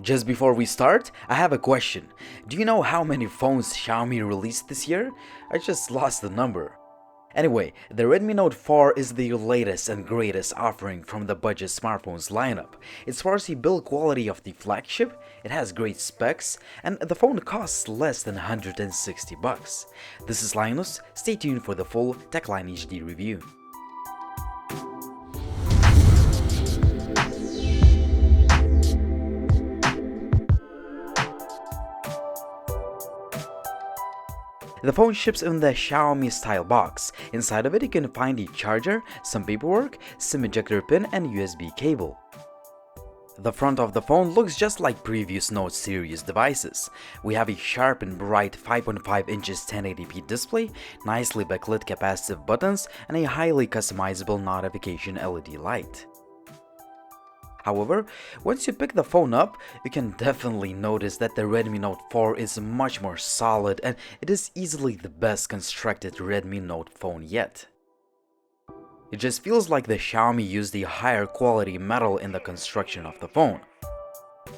Just before we start, I have a question. Do you know how many phones Xiaomi released this year? I just lost the number. Anyway, the Redmi Note 4 is the latest and greatest offering from the budget smartphones lineup. As far as the build quality of the flagship, it has great specs, and the phone costs less than 160 bucks. This is Linus, stay tuned for the full TechLineHD review. The phone ships in the Xiaomi style box. Inside of it you can find a charger, some paperwork, SIM ejector pin and USB cable. The front of the phone looks just like previous Note series devices. We have a sharp and bright 5.5 inches 1080p display, nicely backlit capacitive buttons, and a highly customizable notification LED light. However, once you pick the phone up, you can definitely notice that the Redmi Note 4 is much more solid and it is easily the best constructed Redmi Note phone yet. It just feels like the Xiaomi used a higher quality metal in the construction of the phone.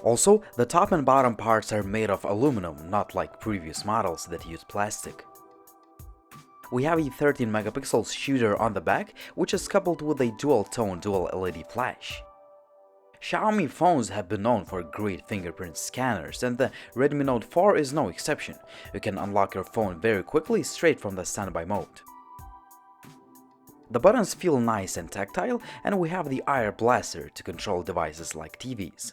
Also, the top and bottom parts are made of aluminum, not like previous models that use plastic. We have a 13 megapixels shooter on the back, which is coupled with a dual-tone dual LED flash. Xiaomi phones have been known for great fingerprint scanners, and the Redmi Note 4 is no exception. You can unlock your phone very quickly straight from the standby mode. The buttons feel nice and tactile, and we have the IR blaster to control devices like TVs.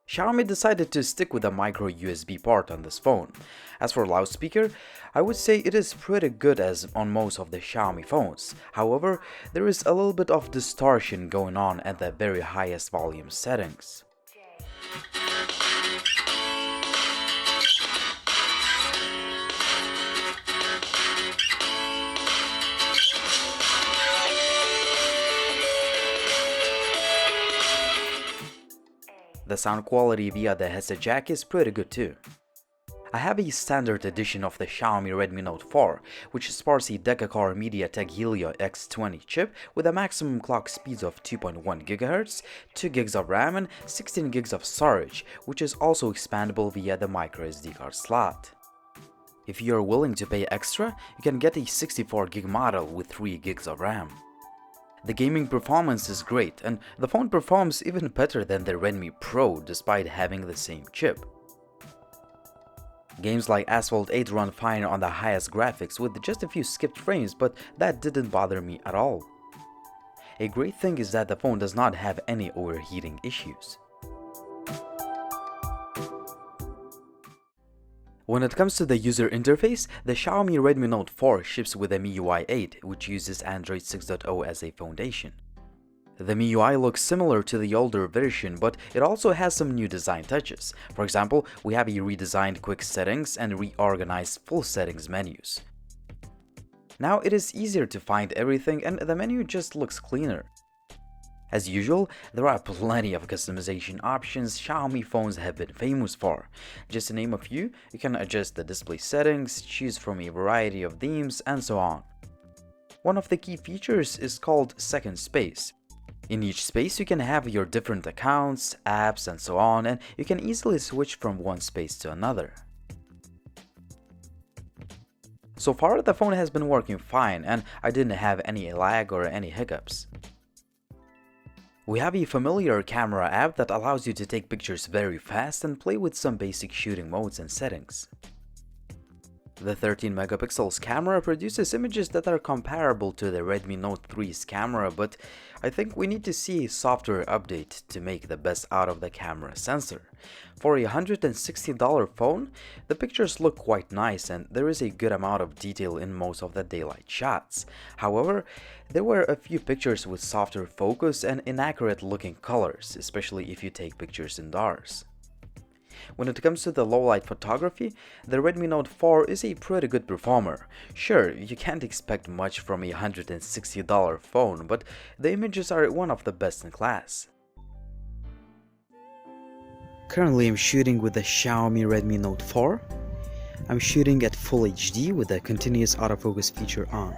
Xiaomi decided to stick with a micro USB port on this phone. As for loudspeaker, I would say it is pretty good as on most of the Xiaomi phones. However, there is a little bit of distortion going on at the very highest volume settings. The sound quality via the headset jack is pretty good too. I have a standard edition of the Xiaomi Redmi Note 4, which sports a deca-core MediaTek Helio X20 chip with a maximum clock speeds of 2.1 GHz, 2 GB of RAM and 16 GB of storage, which is also expandable via the microSD card slot. If you are willing to pay extra, you can get a 64 GB model with 3 GB of RAM. The gaming performance is great, and the phone performs even better than the Redmi Pro despite having the same chip. Games like Asphalt 8 run fine on the highest graphics with just a few skipped frames, but that didn't bother me at all. A great thing is that the phone does not have any overheating issues. When it comes to the user interface, the Xiaomi Redmi Note 4 ships with the MIUI 8, which uses Android 6.0 as a foundation. The MIUI looks similar to the older version, but it also has some new design touches. For example, we have a redesigned quick settings and reorganized full settings menus. Now it is easier to find everything and the menu just looks cleaner. As usual, there are plenty of customization options Xiaomi phones have been famous for. Just to name a few, you can adjust the display settings, choose from a variety of themes, and so on. One of the key features is called Second Space. In each space you can have your different accounts, apps, and so on, and you can easily switch from one space to another. So far the phone has been working fine and I didn't have any lag or any hiccups. We have a familiar camera app that allows you to take pictures very fast and play with some basic shooting modes and settings. The 13 megapixels camera produces images that are comparable to the Redmi Note 3's camera, but I think we need to see a software update to make the best out of the camera sensor. For a $160 phone, the pictures look quite nice and there is a good amount of detail in most of the daylight shots. However, there were a few pictures with softer focus and inaccurate looking colors, especially if you take pictures indoors. When it comes to the low-light photography, the Redmi Note 4 is a pretty good performer. Sure, you can't expect much from a $160 phone, but the images are one of the best in class. Currently I'm shooting with the Xiaomi Redmi Note 4. I'm shooting at Full HD with the continuous autofocus feature on.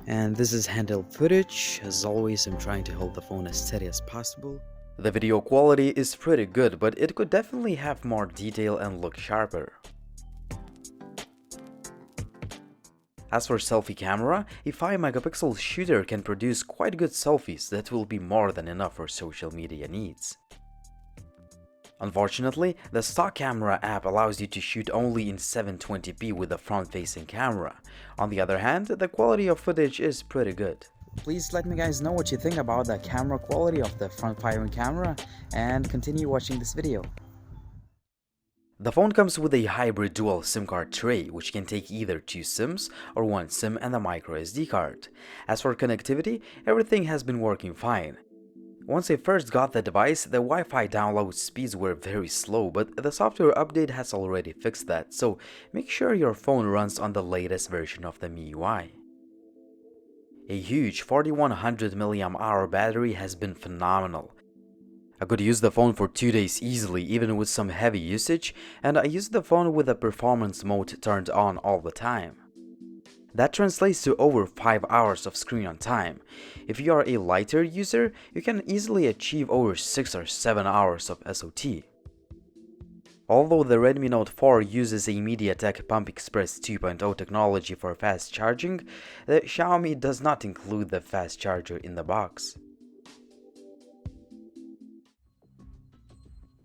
And this is handheld footage. As always, I'm trying to hold the phone as steady as possible. The video quality is pretty good, but it could definitely have more detail and look sharper. As for selfie camera, a 5-megapixel shooter can produce quite good selfies that will be more than enough for social media needs. Unfortunately, the stock camera app allows you to shoot only in 720p with the front-facing camera. On the other hand, the quality of footage is pretty good. Please let me guys know what you think about the camera quality of the front-firing camera and continue watching this video. The phone comes with a hybrid dual SIM card tray, which can take either 2 SIMs or 1 SIM and a micro SD card. As for connectivity, everything has been working fine. Once I first got the device, the Wi-Fi download speeds were very slow, but the software update has already fixed that, so make sure your phone runs on the latest version of the MIUI. A huge 4100 mAh battery has been phenomenal. I could use the phone for 2 days easily, even with some heavy usage, and I used the phone with the performance mode turned on all the time. That translates to over 5 hours of screen on time. If you are a lighter user, you can easily achieve over 6 or 7 hours of SOT. Although the Redmi Note 4 uses a MediaTek Pump Express 2.0 technology for fast charging, the Xiaomi does not include the fast charger in the box.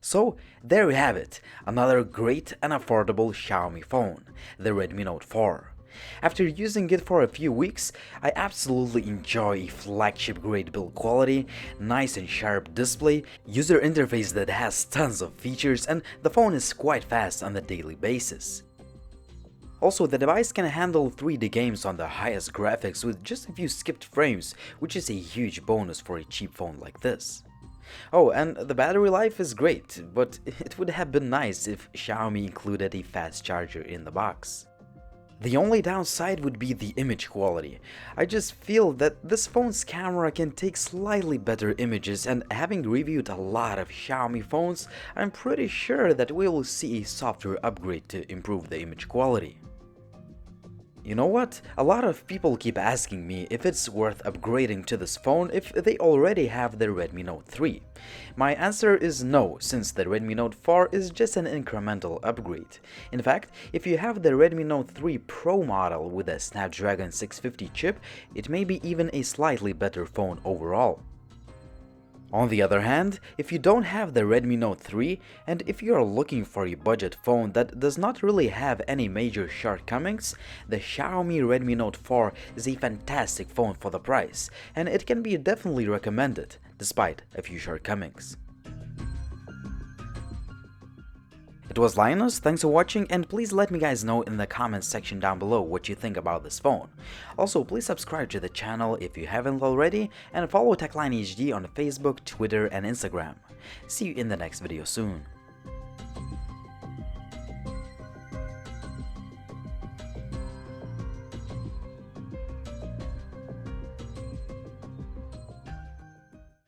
So there you have it, another great and affordable Xiaomi phone, the Redmi Note 4. After using it for a few weeks, I absolutely enjoy a flagship-grade build quality, nice and sharp display, user interface that has tons of features, and the phone is quite fast on a daily basis. Also, the device can handle 3D games on the highest graphics with just a few skipped frames, which is a huge bonus for a cheap phone like this. Oh, and the battery life is great, but it would have been nice if Xiaomi included a fast charger in the box. The only downside would be the image quality. I just feel that this phone's camera can take slightly better images, and having reviewed a lot of Xiaomi phones, I'm pretty sure that we will see a software upgrade to improve the image quality. You know what? A lot of people keep asking me if it's worth upgrading to this phone if they already have the Redmi Note 3. My answer is no, since the Redmi Note 4 is just an incremental upgrade. In fact, if you have the Redmi Note 3 Pro model with a Snapdragon 650 chip, it may be even a slightly better phone overall. On the other hand, if you don't have the Redmi Note 3, and if you are looking for a budget phone that does not really have any major shortcomings, the Xiaomi Redmi Note 4 is a fantastic phone for the price, and it can be definitely recommended, despite a few shortcomings. It was Linus, thanks for watching, and please let me guys know in the comments section down below what you think about this phone. Also, please subscribe to the channel if you haven't already, and follow TechLineHD on Facebook, Twitter, and Instagram. See you in the next video soon.